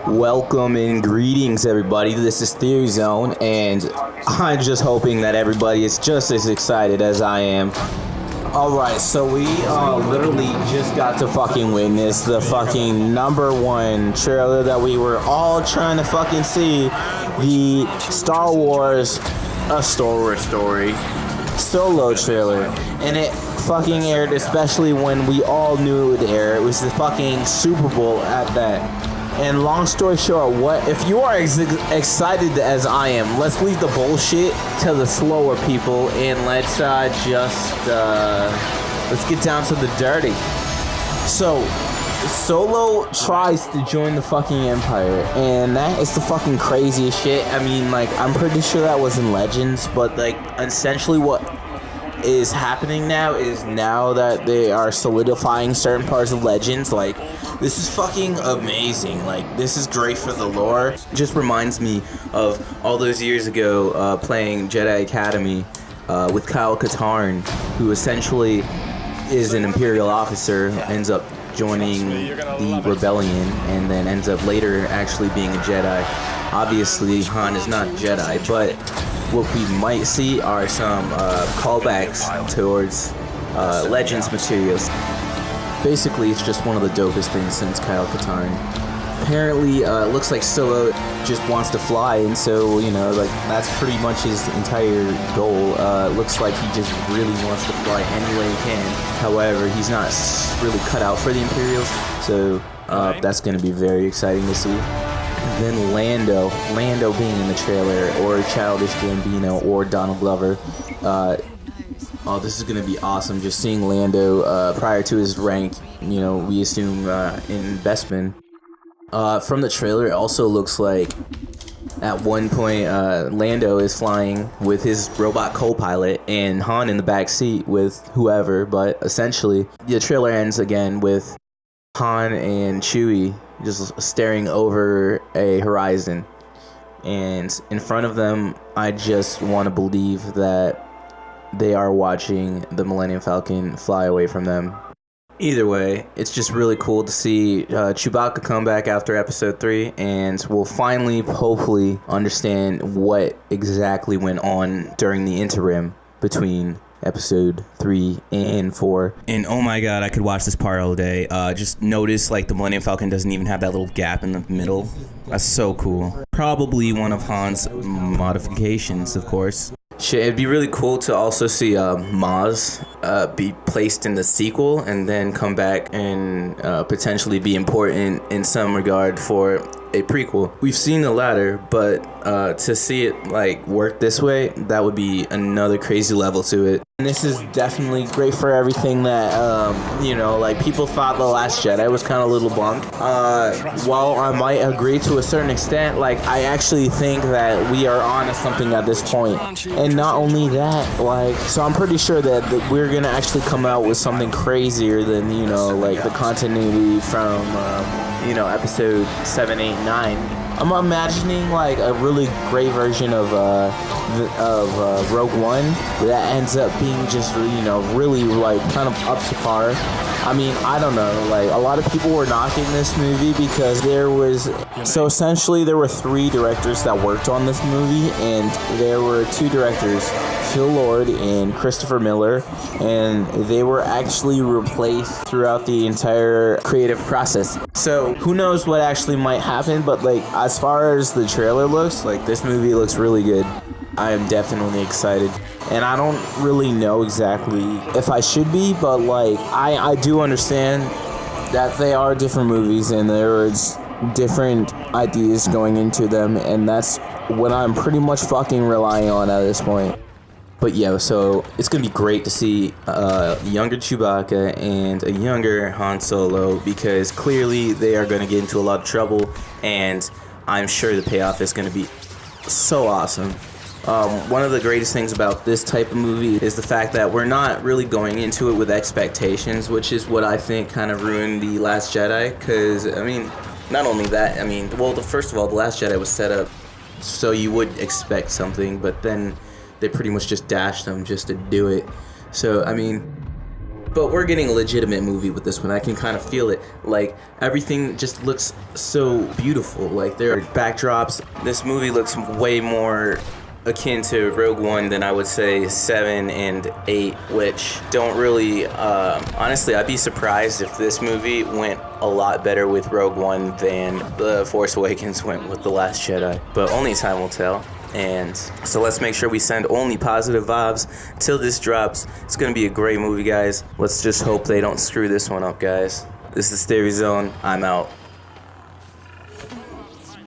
Welcome and greetings, everybody. This is Theory Zone, and I'm just hoping that everybody is just as excited as I am. Alright, so we literally just got to fucking witness the fucking #1 trailer that we were all trying to fucking see. The Star Wars A Star Wars Story Solo trailer. And it fucking aired, especially when we all knew it would air. It was the fucking Super Bowl at that. And long story short, if you are as excited as I am, let's leave the bullshit to the slower people and let's get down to the dirty. So, Solo tries to join the fucking Empire, and that is the fucking craziest shit. I mean, like, I'm pretty sure that was in Legends, but like, essentially what is happening now is now that they are solidifying certain parts of Legends, like, this is fucking amazing. Like, this is great for the lore. It just reminds me of all those years ago playing Jedi Academy with Kyle Katarn, who essentially is an Imperial officer, ends up joining the rebellion, and then ends up later actually being a Jedi. Obviously, Han is not a Jedi, but what we might see are some callbacks towards Legends materials. Basically, it's just one of the dopest things since Kyle Katarn. Apparently, it looks like Solo just wants to fly, and so, you know, like, that's pretty much his entire goal. It looks like he just really wants to fly any way he can. However, he's not really cut out for the Imperials, so that's going to be very exciting to see. And then Lando being in the trailer, or Childish Gambino, or Donald Glover. Oh, this is going to be awesome, just seeing Lando prior to his rank, you know, we assume in Bespin. From the trailer, it also looks like at one point Lando is flying with his robot co-pilot and Han in the back seat with whoever, but essentially the trailer ends again with Han and Chewie just staring over a horizon, and in front of them, I just want to believe that they are watching the Millennium Falcon fly away from them. Either way, it's just really cool to see Chewbacca come back after Episode 3, and we'll finally, hopefully, understand what exactly went on during the interim between Episode 3 and 4. And oh my god, I could watch this part all day. Just notice, like, the Millennium Falcon doesn't even have that little gap in the middle. That's so cool. Probably one of Han's modifications, of course. Shit, it'd be really cool to also see Maz be placed in the sequel and then come back and potentially be important in some regard for a prequel. We've seen the latter, but to see it like work this way, that would be another crazy level to it. And this is definitely great for everything that, you know, like, people thought The Last Jedi was kind of a little bunk. While I might agree to a certain extent, like, I actually think that we are on to something at this point. And not only that, like, so I'm pretty sure that we're going to actually come out with something crazier than, you know, like, the continuity from, you know, Episode 7, 8, 9. I'm imagining, like, a really great version of Rogue One that ends up being just, you know, really, like, kind of up to par. I mean, I don't know, like, a lot of people were knocking this movie because so essentially there were 3 directors that worked on this movie, and there were 2 directors, Phil Lord and Christopher Miller, and they were actually replaced throughout the entire creative process. So who knows what actually might happen, but, like, as far as the trailer looks, like, this movie looks really good. I am definitely excited, and I don't really know exactly if I should be, but, like, I do understand that they are different movies and there's different ideas going into them, and that's what I'm pretty much fucking relying on at this point. But yeah, so it's gonna be great to see a younger Chewbacca and a younger Han Solo, because clearly they are gonna get into a lot of trouble, and I'm sure the payoff is gonna be so awesome. One of the greatest things about this type of movie is the fact that we're not really going into it with expectations, which is what I think kind of ruined The Last Jedi, because, I mean, not only that, I mean, well, first of all, The Last Jedi was set up so you would expect something, but then they pretty much just dashed them just to do it. So, I mean, but we're getting a legitimate movie with this one. I can kind of feel it. Like, everything just looks so beautiful. Like, there are backdrops. This movie looks way more akin to Rogue One than I would say 7 and 8, which don't really, honestly, I'd be surprised if this movie went a lot better with Rogue One than The Force Awakens went with The Last Jedi. But only time will tell. And so let's make sure we send only positive vibes till this drops. It's going to be a great movie, guys. Let's just hope they don't screw this one up, guys. This is Theory Zone. I'm out.